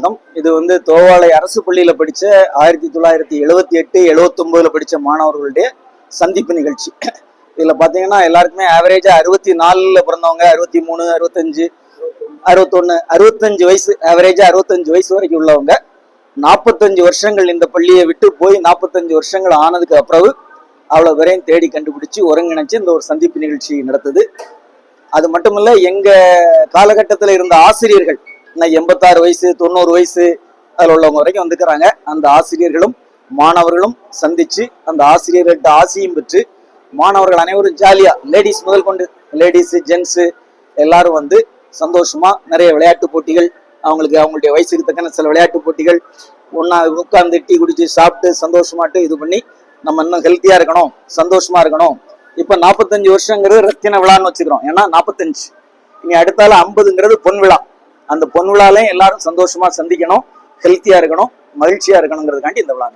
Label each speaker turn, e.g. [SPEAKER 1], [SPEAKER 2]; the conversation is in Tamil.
[SPEAKER 1] வணக்கம். இது தோவாளை அரசு பள்ளியில படிச்ச 1978 79 படிச்ச மாணவர்களுடைய சந்திப்பு நிகழ்ச்சி. இதுல பாத்தீங்கன்னா எல்லாருக்குமே ஆவரேஜா 64 பிறந்தவங்க, 63, 65, 61, 65 வயசு, ஆவரேஜா 65 வயசு வரைக்கும் உள்ளவங்க. 45 வருஷங்கள் இந்த பள்ளியை விட்டு போய் 45 வருஷங்கள் ஆனதுக்கு அப்புறம் அவ்வளவு பேரையும் தேடி கண்டுபிடிச்சு ஒருங்கிணைச்சு இந்த ஒரு சந்திப்பு நிகழ்ச்சி நடத்துது. அது மட்டுமல்ல, எங்க காலகட்டத்தில் இருந்த ஆசிரியர்கள் 86 வயசு 90 வயசு அதில் உள்ளவங்க வரைக்கும் வந்துக்கிறாங்க. அந்த ஆசிரியர்களும் மாணவர்களும் சந்திச்சு அந்த ஆசிரியர்கள்ட்ட ஆசியும் பெற்று மாணவர்கள் அனைவரும் ஜாலியா, லேடிஸ் முதல் கொண்டு, லேடிஸ் ஜென்ஸு எல்லாரும் சந்தோஷமா நிறைய விளையாட்டு போட்டிகள், அவங்களுடைய வயசுக்கு தக்கன சில விளையாட்டு போட்டிகள், ஒன்னா உட்கார்ந்து டீ குடிச்சு சாப்பிட்டு சந்தோஷமாட்டு இது பண்ணி நம்ம இன்னும் ஹெல்த்தியா இருக்கணும், சந்தோஷமா இருக்கணும். இப்ப 45 வருஷங்கிறது ரத்தின விழான்னு வச்சுக்கிறோம். ஏன்னா 45, இனி அடுத்தால 50ங்கிறது பொன் விழா. அந்த பொன் விழாலையும் எல்லாரும் சந்தோஷமா சந்திக்கணும், ஹெல்த்தியா இருக்கணும், மகிழ்ச்சியா இருக்கணுங்கிறதுக்காண்டி இந்த விழா.